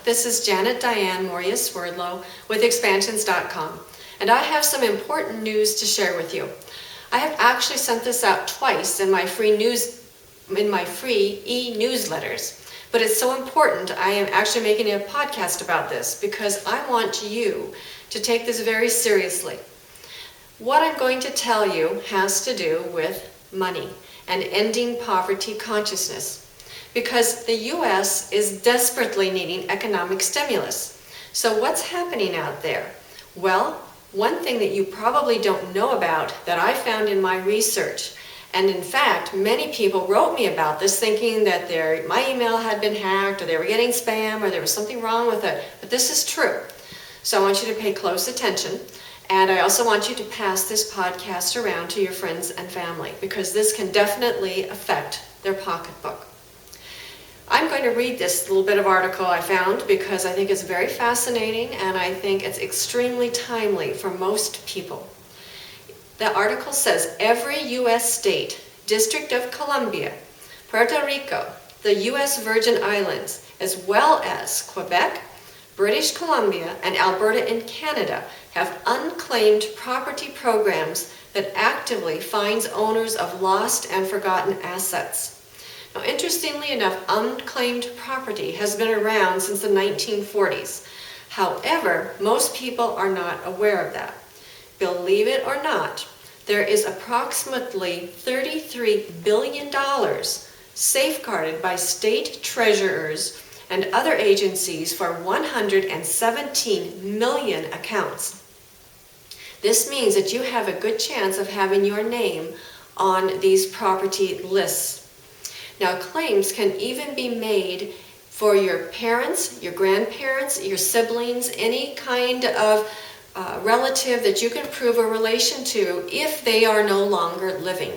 This is Diane Mourglia Swerdlow with Expansions.com, and I have some important news to share with you. I have actually sent this out twice in my free e-newsletters, but it's so important I am actually making a podcast about this because I want you to take this very seriously. What I'm going to tell you has to do with money and ending poverty consciousness, because the U.S. is desperately needing economic stimulus. So what's happening out there? Well, one thing that you probably don't know about that I found in my research, and in fact, many people wrote me about this thinking that my email had been hacked, or they were getting spam, or there was something wrong with it, but this is true. So I want you to pay close attention, and I also want you to pass this podcast around to your friends and family, because this can definitely affect their pocketbook. I'm going to read this little bit of article I found because I think it's very fascinating and I think it's extremely timely for most people. The article says every U.S. state, District of Columbia, Puerto Rico, the U.S. Virgin Islands, as well as Quebec, British Columbia, and Alberta in Canada have unclaimed property programs that actively finds owners of lost and forgotten assets. Now, interestingly enough, unclaimed property has been around since the 1940s. However, most people are not aware of that. Believe it or not, there is approximately $33 billion safeguarded by state treasurers and other agencies for 117 million accounts. This means that you have a good chance of having your name on these property lists. Now, claims can even be made for your parents, your grandparents, your siblings, any kind of relative that you can prove a relation to if they are no longer living.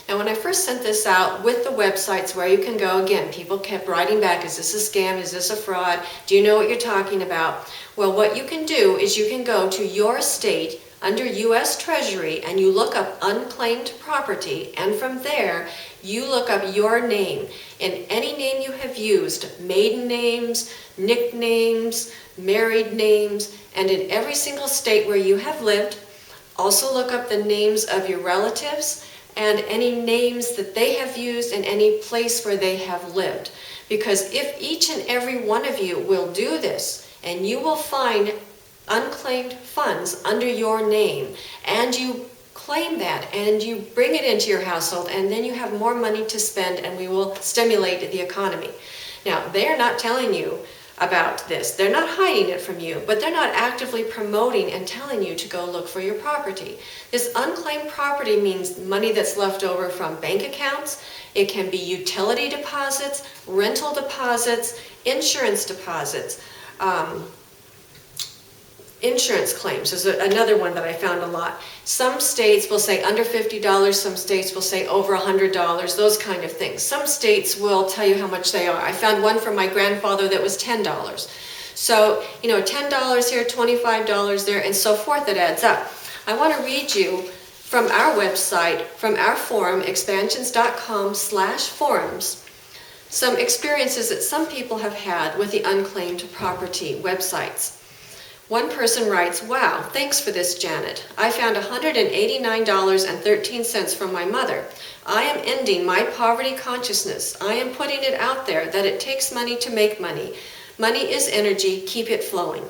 Now, when I first sent this out with the websites where you can go, again, people kept writing back, is this a scam? Is this a fraud? Do you know what you're talking about? Well, what you can do is you can go to your state under U.S. Treasury and you look up unclaimed property, and from there you look up your name and any name you have used, maiden names, nicknames, married names, and in every single state where you have lived. Also look up the names of your relatives and any names that they have used in any place where they have lived. Because if each and every one of you will do this, and you will find unclaimed funds under your name, and you claim that and you bring it into your household, and then you have more money to spend and we will stimulate the economy. Now, they're not telling you about this. They're not hiding it from you, but they're not actively promoting and telling you to go look for your property. This unclaimed property means money that's left over from bank accounts. It can be utility deposits, rental deposits, insurance deposits, insurance claims is another one that I found a lot. Some states will say under $50, some states will say over $100, those kind of things. Some states will tell you how much they are. I found one from my grandfather that was $10. So, $10 here, $25 there, and so forth, it adds up. I want to read you from our website, from our forum, expansions.com/forums, some experiences that some people have had with the unclaimed property websites. One person writes, wow, thanks for this, Janet. I found $189.13 from my mother. I am ending my poverty consciousness. I am putting it out there that it takes money to make money. Money is energy, keep it flowing.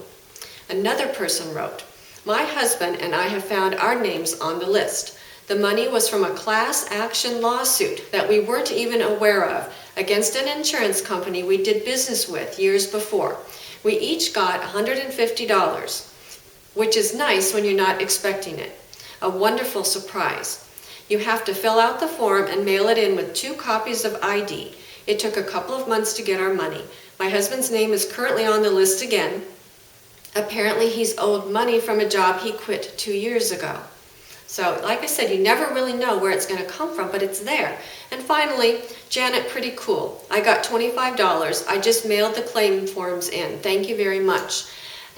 Another person wrote, my husband and I have found our names on the list. The money was from a class action lawsuit that we weren't even aware of against an insurance company we did business with years before. We each got $150, which is nice when you're not expecting it. A wonderful surprise. You have to fill out the form and mail it in with 2 copies of ID. It took a couple of months to get our money. My husband's name is currently on the list again. Apparently he's owed money from a job he quit 2 years ago. So, like I said, you never really know where it's going to come from, but it's there. And finally, Janet, pretty cool. I got $25. I just mailed the claim forms in. Thank you very much.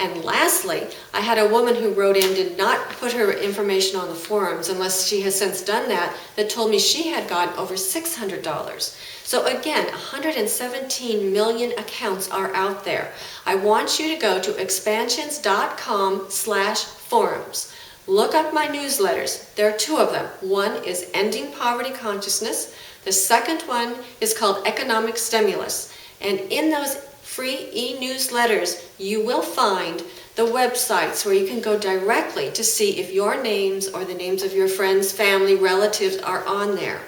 And lastly, I had a woman who wrote in, did not put her information on the forums unless she has since done that, that told me she had gotten over $600. So again, 117 million accounts are out there. I want you to go to expansions.com/forums. Look up my newsletters. There are two of them. One is Ending Poverty Consciousness. The second one is called Economic Stimulus. And in those free e-newsletters, you will find the websites where you can go directly to see if your names or the names of your friends, family, relatives are on there.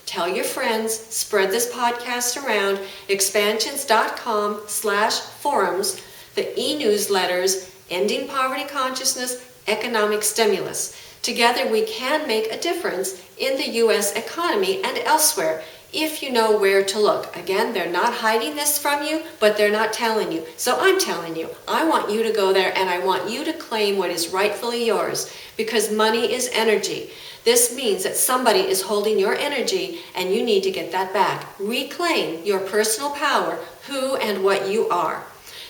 Tell your friends, spread this podcast around, expansions.com/forums, the e-newsletters, Ending Poverty Consciousness, Economic Stimulus. Together we can make a difference in the U.S. economy and elsewhere if you know where to look. Again, they're not hiding this from you, but they're not telling you. So I'm telling you, I want you to go there and I want you to claim what is rightfully yours, because money is energy. This means that somebody is holding your energy and you need to get that back. Reclaim your personal power, who and what you are.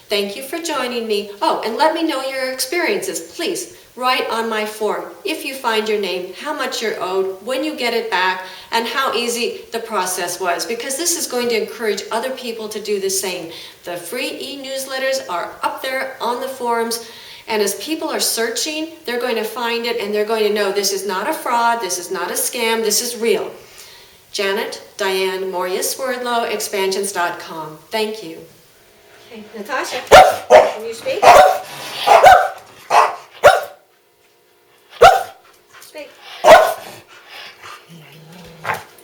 Thank you for joining me. Oh, and let me know your experiences, please. Write on my form if you find your name, how much you're owed, when you get it back, and how easy the process was, because this is going to encourage other people to do the same. The free e-newsletters are up there on the forums, and as people are searching, they're going to find it and they're going to know this is not a fraud, this is not a scam, this is real. Janet, Diane Mourglia Swerdlow, expansions.com. Thank you. Okay, Natasha, can you speak? Speak.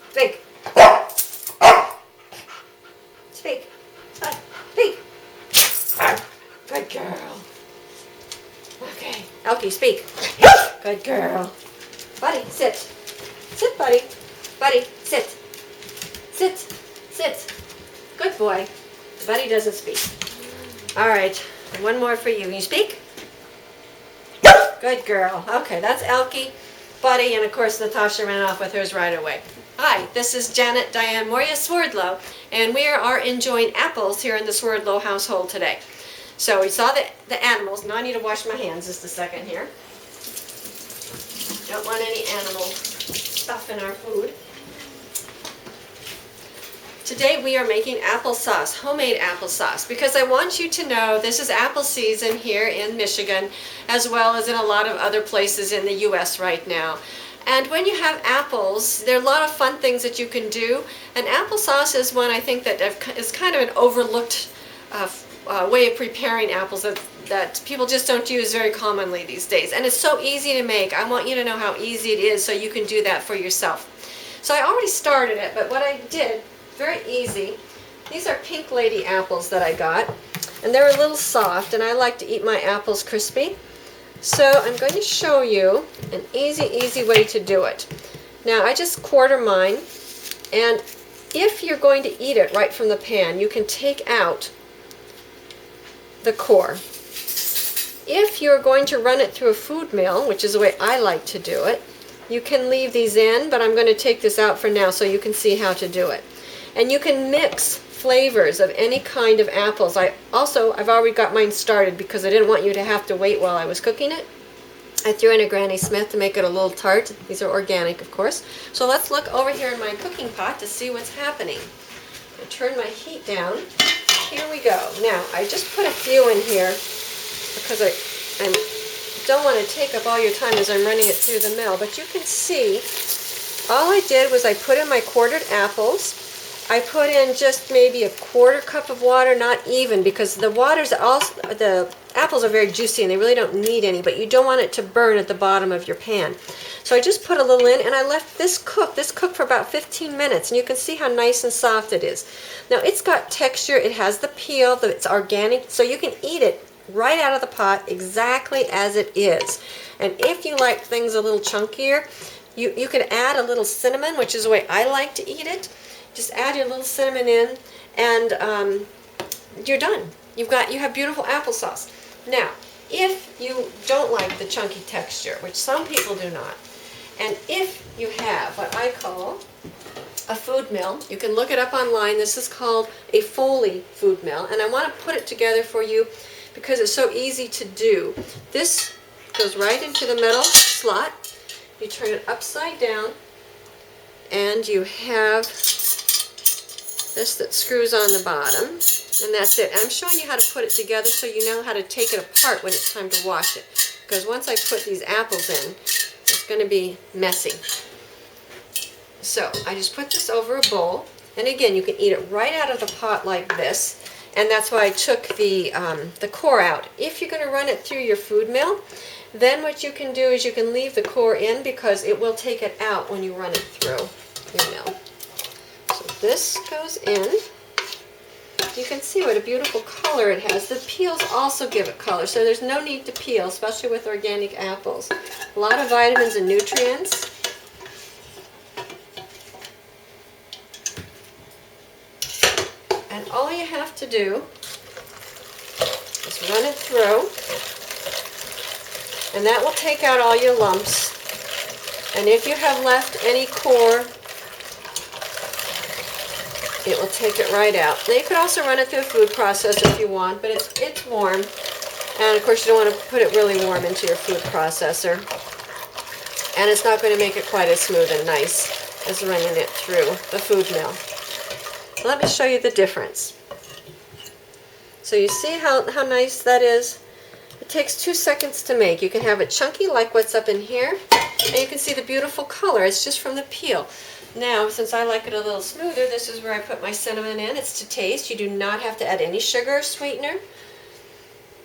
Speak. Speak. Speak. Good girl. Okay. Elkie, speak. Good girl. Buddy, sit. Sit, buddy. Buddy, sit. Sit. Sit. Good boy. Buddy doesn't speak. All right. One more for you. Can you speak? Good girl. Okay, that's Elkie, Buddy, and of course Natasha ran off with hers right away. Hi, this is Janet Diane Mourglia Swerdlow, and we are enjoying apples here in the Swerdlow household today. So we saw the animals. Now I need to wash my hands just a second here. Don't want any animal stuff in our food. Today we are making applesauce, homemade applesauce, because I want you to know this is apple season here in Michigan, as well as in a lot of other places in the U.S. right now. And when you have apples, there are a lot of fun things that you can do, and applesauce is one I think that is kind of an overlooked way of preparing apples that people just don't use very commonly these days. And it's so easy to make. I want you to know how easy it is so you can do that for yourself. So I already started it, but what I did, very easy. These are Pink Lady apples that I got, and they're a little soft, and I like to eat my apples crispy. So I'm going to show you an easy way to do it. Now I just quarter mine, and if you're going to eat it right from the pan, you can take out the core. If you're going to run it through a food mill, which is the way I like to do it, you can leave these in, but I'm going to take this out for now so you can see how to do it. And you can mix flavors of any kind of apples. I've already got mine started because I didn't want you to have to wait while I was cooking it. I threw in a Granny Smith to make it a little tart. These are organic, of course. So let's look over here in my cooking pot to see what's happening. I turn my heat down. Here we go. Now, I just put a few in here because I don't want to take up all your time as I'm running it through the mill. But you can see, all I did was I put in my quartered apples. I put in just maybe a quarter cup of water, not even, because the apples are very juicy and they really don't need any, but you don't want it to burn at the bottom of your pan. So I just put a little in, and I left this cook for about 15 minutes, and you can see how nice and soft it is. Now it's got texture, it has the peel, it's organic, so you can eat it right out of the pot exactly as it is. And if you like things a little chunkier, you can add a little cinnamon, which is the way I like to eat it. Just add your little cinnamon in, and you're done. You have beautiful applesauce. Now, if you don't like the chunky texture, which some people do not, and if you have what I call a food mill, you can look it up online. This is called a Foley food mill, and I want to put it together for you because it's so easy to do. This goes right into the metal slot. You turn it upside down, and you have this that screws on the bottom, and that's it. I'm showing you how to put it together so you know how to take it apart when it's time to wash it, because once I put these apples in, it's going to be messy. So I just put this over a bowl, and again, you can eat it right out of the pot like this, and that's why I took the core out. If you're going to run it through your food mill, then what you can do is you can leave the core in, because it will take it out when you run it through your mill. So this goes in. You can see what a beautiful color it has. The peels also give it color, so there's no need to peel, especially with organic apples. A lot of vitamins and nutrients. And all you have to do is run it through, and that will take out all your lumps. And if you have left any core, it will take it right out. Now you could also run it through a food processor if you want, but it's warm. And of course you don't want to put it really warm into your food processor. And it's not going to make it quite as smooth and nice as running it through the food mill. So let me show you the difference. So you see how nice that is? It takes 2 seconds to make. You can have it chunky like what's up in here, and you can see the beautiful color. It's just from the peel. Now, since I like it a little smoother, this is where I put my cinnamon in. It's to taste. You do not have to add any sugar or sweetener.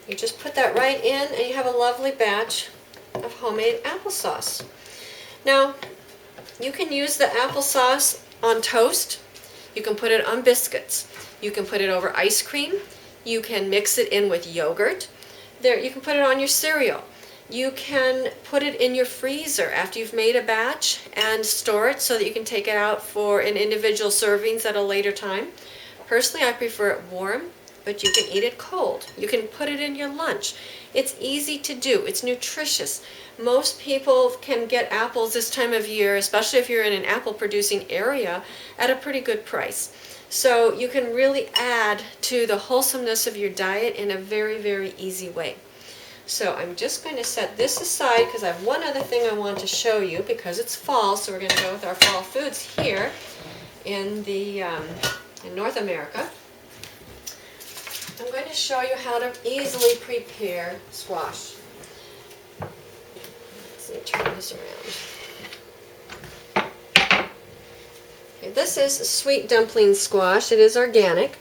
You just put that right in, and you have a lovely batch of homemade applesauce. Now, you can use the applesauce on toast. You can put it on biscuits. You can put it over ice cream. You can mix it in with yogurt. You can put it on your cereal. You can put it in your freezer after you've made a batch and store it so that you can take it out for in individual servings at a later time. Personally, I prefer it warm, but you can eat it cold. You can put it in your lunch. It's easy to do. It's nutritious. Most people can get apples this time of year, especially if you're in an apple producing area, at a pretty good price. So you can really add to the wholesomeness of your diet in a very, very easy way. So I'm just going to set this aside because I have one other thing I want to show you, because it's fall, so we're going to go with our fall foods here in North America. I'm going to show you how to easily prepare squash. Let me turn this around. Okay, this is sweet dumpling squash. It is organic.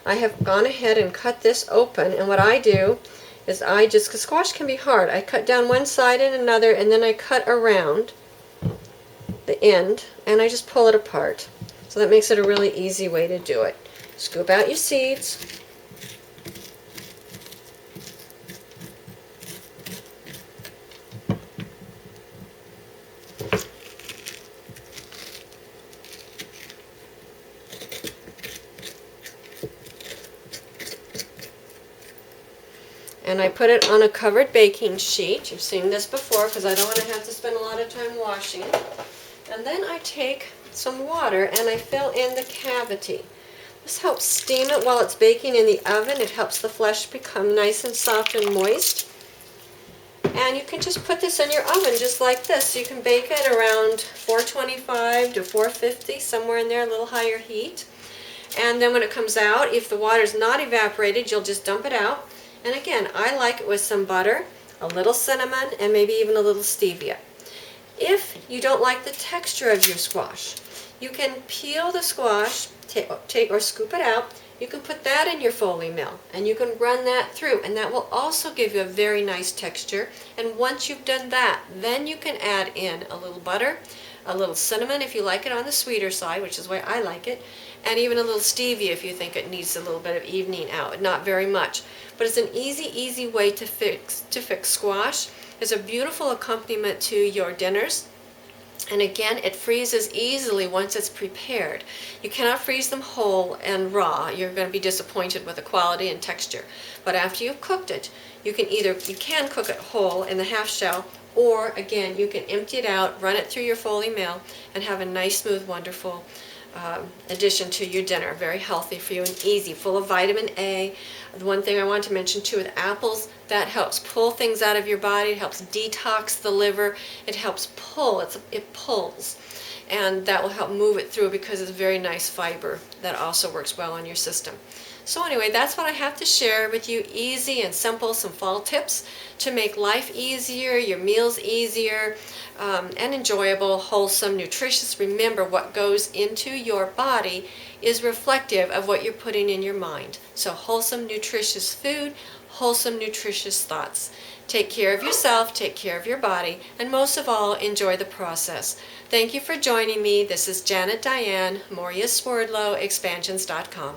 I have gone ahead and cut this open, and what I do is because squash can be hard, I cut down one side and another, and then I cut around the end, and I just pull it apart. So that makes it a really easy way to do it. Scoop out your seeds. And I put it on a covered baking sheet. You've seen this before because I don't want to have to spend a lot of time washing it. And then I take some water and I fill in the cavity. This helps steam it while it's baking in the oven. It helps the flesh become nice and soft and moist. And you can just put this in your oven just like this. You can bake it around 425 to 450, somewhere in there, a little higher heat. And then when it comes out, if the water's not evaporated, you'll just dump it out. And again, I like it with some butter, a little cinnamon, and maybe even a little stevia. If you don't like the texture of your squash, you can peel the squash, take or scoop it out. You can put that in your Foley mill, and you can run that through, and that will also give you a very nice texture. And once you've done that, then you can add in a little butter, a little cinnamon if you like it on the sweeter side, which is the way I like it, and even a little stevia if you think it needs a little bit of evening out, not very much. But it's an easy way to fix squash. It's a beautiful accompaniment to your dinners. And again, it freezes easily once it's prepared. You cannot freeze them whole and raw. You're going to be disappointed with the quality and texture. But after you've cooked it, you can cook it whole in the half shell, or again, you can empty it out, run it through your Foley mill, and have a nice, smooth, wonderful addition to your dinner. Very healthy for you and easy, full of vitamin A. The one thing I want to mention too with apples, that helps pull things out of your body. It helps detox the liver. It helps pull. It pulls. And that will help move it through because it's a very nice fiber that also works well on your system. So anyway, that's what I have to share with you. Easy and simple, some fall tips to make life easier, your meals easier, and enjoyable, wholesome, nutritious. Remember, what goes into your body is reflective of what you're putting in your mind. So wholesome, nutritious food, wholesome, nutritious thoughts. Take care of yourself, take care of your body, and most of all, enjoy the process. Thank you for joining me. This is Diane Mourglia Swerdlow, expansions.com.